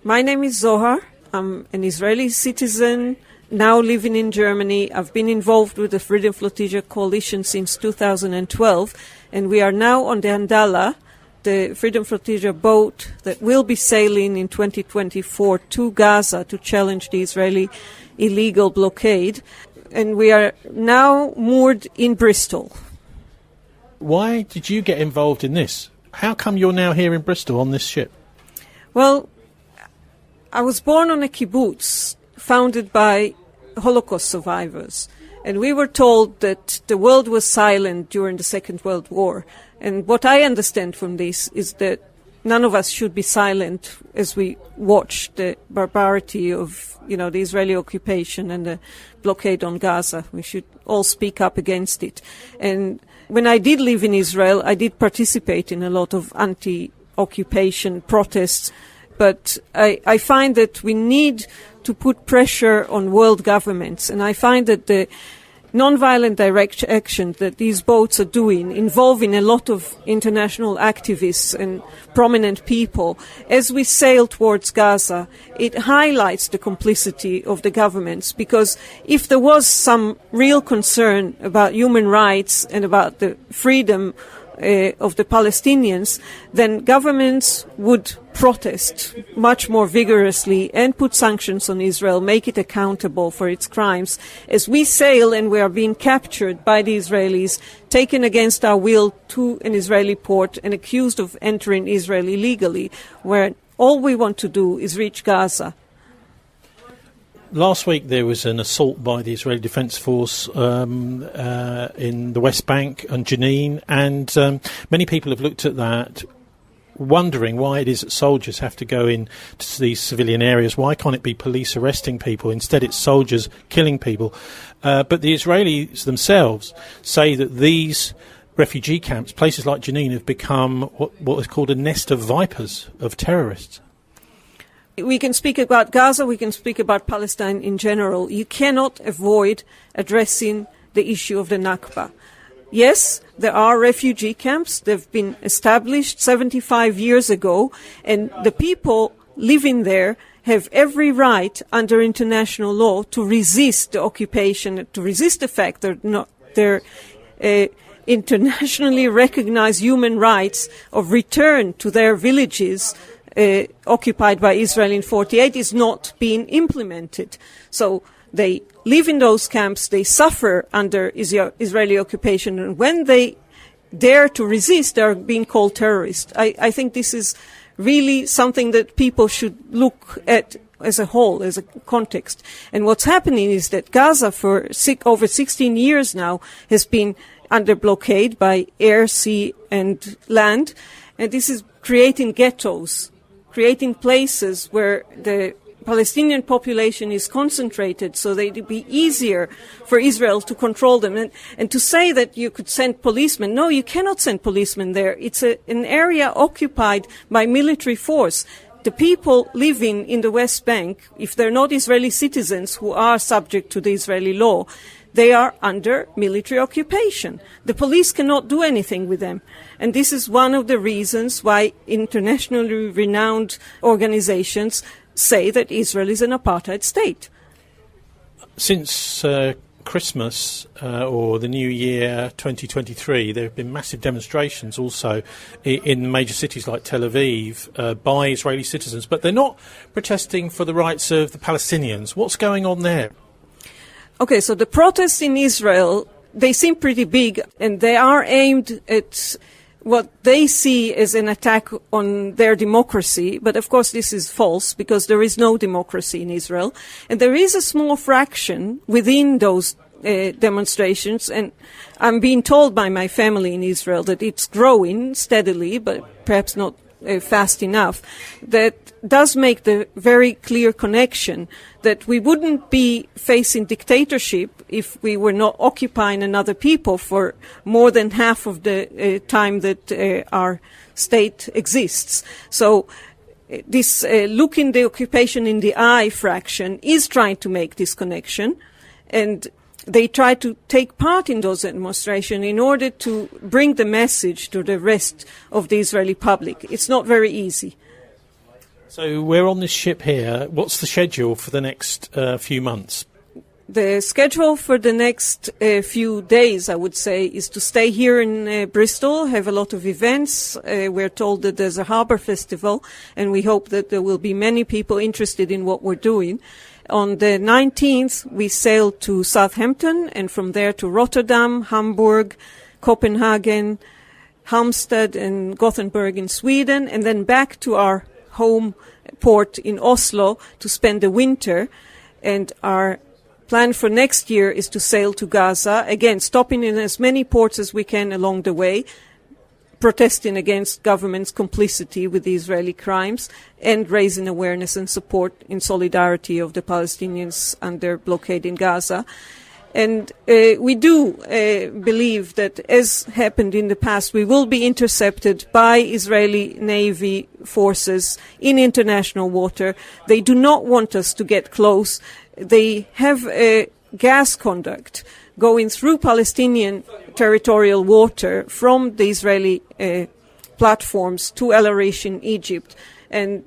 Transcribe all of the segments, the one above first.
My name is Zohar. I'm an Israeli citizen, now living in Germany. I've been involved with the Freedom Flotilla Coalition since 2012, and we are now on the Handala, the Freedom Flotilla boat that will be sailing in 2024 to Gaza to challenge the Israeli illegal blockade. And we are now moored in Bristol. Why did you get involved in this? How come you're now here in Bristol on this ship? Well, I was born on a kibbutz founded by Holocaust survivors, and we were told that the world was silent during the Second World War. And what I understand from this is that none of us should be silent as we watch the barbarity of, the Israeli occupation and the blockade on Gaza. We should all speak up against it. And when I did live in Israel, I did participate in a lot of anti-occupation protests. But I find that we need to put pressure on world governments. And I find that the non-violent direct action that these boats are doing, involving a lot of international activists and prominent people, as we sail towards Gaza, it highlights the complicity of the governments. Because if there was some real concern about human rights and about the freedom of the Palestinians, then governments would protest much more vigorously and put sanctions on Israel, make it accountable for its crimes. As we sail and we are being captured by the Israelis, taken against our will to an Israeli port and accused of entering Israel illegally, where all we want to do is reach Gaza. Last week there was an assault by the Israeli Defence Force in the West Bank and Jenin, and many people have looked at that wondering why it is that soldiers have to go into these civilian areas. Why can't it be police arresting people? Instead it's soldiers killing people. But the Israelis themselves say that these refugee camps, places like Jenin, have become what is called a nest of vipers, of terrorists. We can speak about Gaza, we can speak about Palestine in general. You cannot avoid addressing the issue of the Nakba. Yes, there are refugee camps. They've been established 75 years ago, and the people living there have every right under international law to resist the occupation, to resist the fact that their internationally recognized human rights of return to their villages occupied by Israel in 1948 is not being implemented. So they live in those camps, they suffer under Israeli occupation, and when they dare to resist, they are being called terrorists. I think this is really something that people should look at as a whole, as a context. And what's happening is that Gaza for over 16 years now has been under blockade by air, sea and land, and this is creating ghettos, creating places where the Palestinian population is concentrated so that it would be easier for Israel to control them. And to say that you could send policemen, no, you cannot send policemen there. It's an area occupied by military force. The people living in the West Bank, if they're not Israeli citizens who are subject to the Israeli law, they are under military occupation. The police cannot do anything with them. And this is one of the reasons why internationally renowned organizations say that Israel is an apartheid state. Since Christmas or the New Year 2023, there have been massive demonstrations also in major cities like Tel Aviv by Israeli citizens, but they're not protesting for the rights of the Palestinians. What's going on there? Okay, so the protests in Israel, they seem pretty big, and they are aimed at what they see as an attack on their democracy. But of course this is false, because there is no democracy in Israel. And there is a small fraction within those demonstrations, and I'm being told by my family in Israel that it's growing steadily, but perhaps not fast enough, that does make the very clear connection that we wouldn't be facing dictatorship if we were not occupying another people for more than half of the time that our state exists. So this looking the occupation in the eye fraction is trying to make this connection, and they try to take part in those demonstrations in order to bring the message to the rest of the Israeli public. It's not very easy. So we're on this ship here. What's the schedule for the next few months? The schedule for the next few days, I would say, is to stay here in Bristol, have a lot of events. We're told that there's a Harbour Festival, and we hope that there will be many people interested in what we're doing. On the 19th, we sail to Southampton, and from there to Rotterdam, Hamburg, Copenhagen, Halmstad and Gothenburg in Sweden, and then back to our home port in Oslo to spend the winter. And our plan for next year is to sail to Gaza, again stopping in as many ports as we can along the way, protesting against government's complicity with the Israeli crimes and raising awareness and support in solidarity of the Palestinians under blockade in Gaza. And we do believe that, as happened in the past, we will be intercepted by Israeli Navy forces in international water. They do not want us to get close. They have a gas conduct going through Palestinian territorial water from the Israeli platforms to El Arish in Egypt. And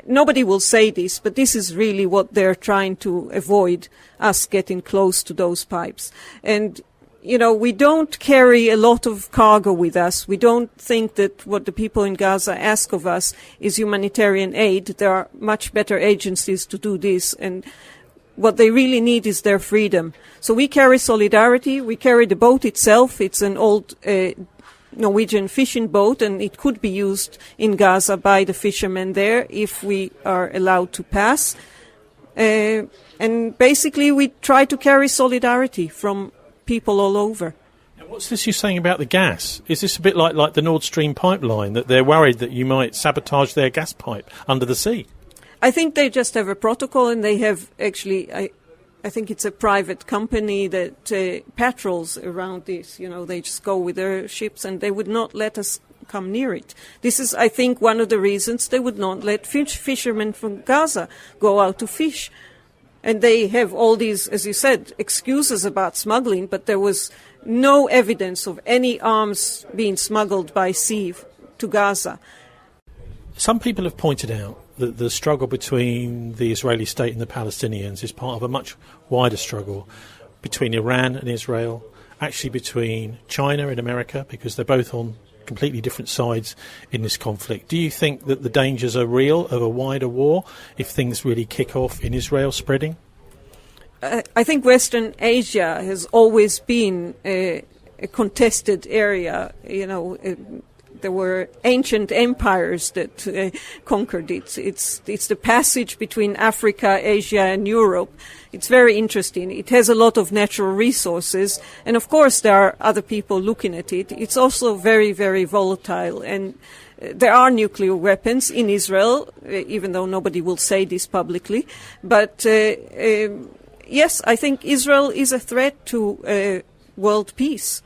nobody will say this, but this is really what they're trying to avoid, us getting close to those pipes. And, you know, we don't carry a lot of cargo with us. We don't think that what the people in Gaza ask of us is humanitarian aid. There are much better agencies to do this, and what they really need is their freedom. So we carry solidarity. We carry the boat itself. It's an old Norwegian fishing boat, and it could be used in Gaza by the fishermen there if we are allowed to pass. And basically we try to carry solidarity from people all over. And what's this you're saying about the gas? Is this a bit like the Nord Stream pipeline, that they're worried that you might sabotage their gas pipe under the sea? I think they just have a protocol, and they have actually, I think it's a private company that patrols around this. You know, they just go with their ships, and they would not let us come near it. This is, I think, one of the reasons they would not let fishermen from Gaza go out to fish. And they have all these, as you said, excuses about smuggling, but there was no evidence of any arms being smuggled by sea to Gaza. Some people have pointed out that the struggle between the Israeli state and the Palestinians is part of a much wider struggle between Iran and Israel, actually between China and America, because they're both on completely different sides in this conflict. Do you think that the dangers are real of a wider war if things really kick off in Israel spreading? I think Western Asia has always been a contested area. You know, there were ancient empires that conquered it. It's the passage between Africa, Asia, and Europe. It's very interesting. It has a lot of natural resources, and of course there are other people looking at it. It's also very, very volatile, and there are nuclear weapons in Israel, even though nobody will say this publicly. But yes, I think Israel is a threat to world peace.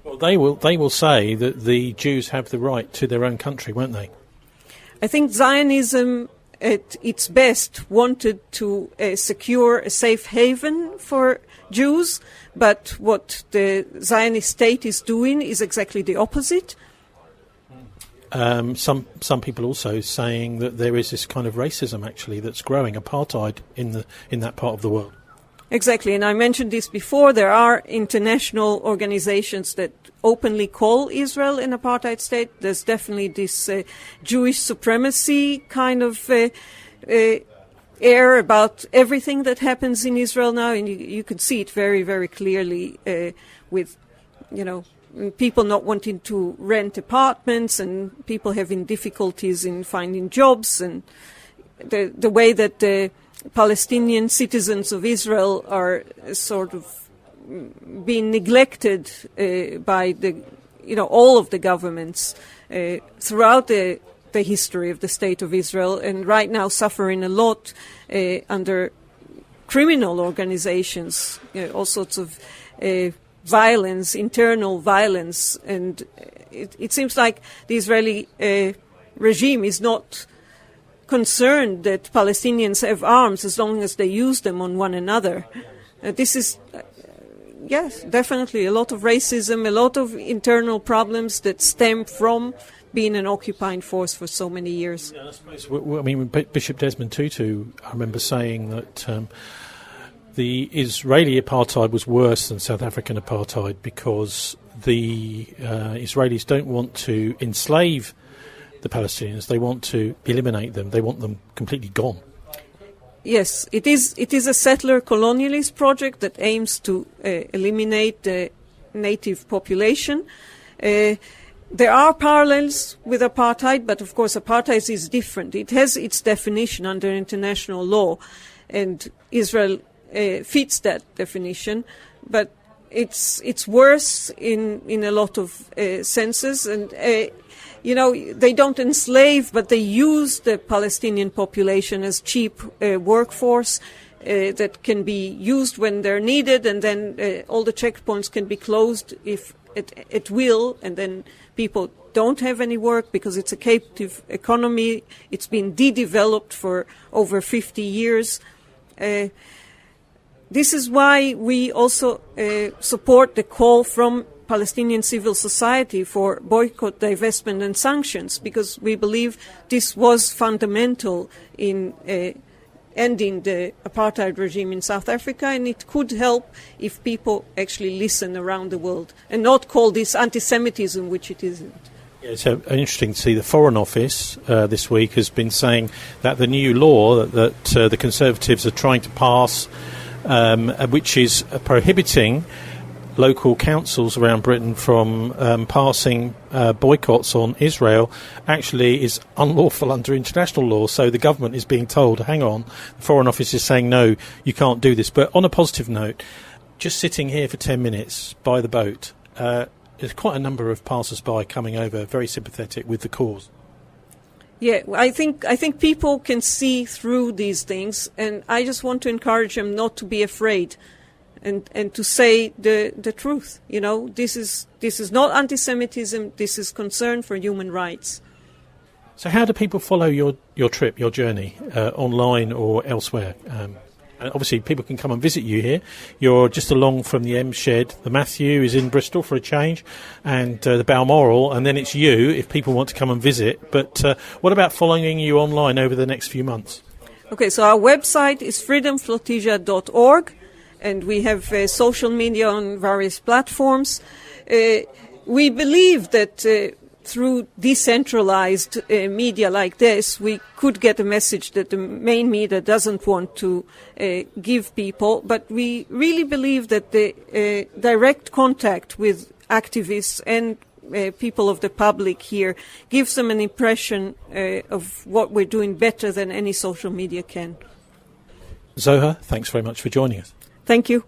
Well, they will say that the Jews have the right to their own country, won't they? I think Zionism at its best wanted to secure a safe haven for Jews, but what the Zionist state is doing is exactly the opposite. Some people also saying that there is this kind of racism actually that's growing, apartheid in that part of the world. Exactly, and I mentioned this before. There are international organizations that openly call Israel an apartheid state. There's definitely this Jewish supremacy kind of air about everything that happens in Israel now, and you can see it very, very clearly with, you know, people not wanting to rent apartments and people having difficulties in finding jobs, and the way that the Palestinian citizens of Israel are sort of being neglected by all of the governments throughout the history of the State of Israel, and right now suffering a lot under criminal organizations, all sorts of violence, internal violence, and it seems like the Israeli regime is not concerned that Palestinians have arms as long as they use them on one another. This is, yes, definitely a lot of racism, a lot of internal problems that stem from been an occupying force for so many years. Yeah, I suppose, I mean, Bishop Desmond Tutu, I remember saying that the Israeli apartheid was worse than South African apartheid because the Israelis don't want to enslave the Palestinians, they want to eliminate them, they want them completely gone. Yes, it is a settler colonialist project that aims to eliminate the native population. There are parallels with apartheid, but of course apartheid is different. It has its definition under international law, and Israel fits that definition, but it's worse in a lot of senses, and they don't enslave, but they use the Palestinian population as cheap workforce that can be used when they're needed, and then all the checkpoints can be closed if at will, and then people don't have any work because it's a captive economy. It's been de-developed for over 50 years. This is why we also support the call from Palestinian civil society for boycott, divestment and sanctions, because we believe this was fundamental in ending the apartheid regime in South Africa, and it could help if people actually listen around the world and not call this anti-Semitism, which it isn't. Yeah, it's interesting to see the Foreign Office this week has been saying that the new law that the Conservatives are trying to pass, which is prohibiting local councils around Britain from passing boycotts on Israel, actually is unlawful under international law. So the government is being told, hang on, the Foreign Office is saying, no, you can't do this. But on a positive note, just sitting here for 10 minutes by the boat, there's quite a number of passers-by coming over, very sympathetic with the cause. Yeah, I think people can see through these things, and I just want to encourage them not to be afraid. And to say the truth, this is not anti-Semitism. This is concern for human rights. So, how do people follow your trip, your journey, online or elsewhere? And obviously, people can come and visit you here. You're just along from the M Shed. The Matthew is in Bristol for a change, and the Balmoral, and then it's you if people want to come and visit. But what about following you online over the next few months? Okay, so our website is freedomflotilla.org. And we have social media on various platforms. We believe that through decentralized media like this, we could get a message that the main media doesn't want to give people. But we really believe that the direct contact with activists and people of the public here gives them an impression of what we're doing better than any social media can. Zohar, thanks very much for joining us. Thank you.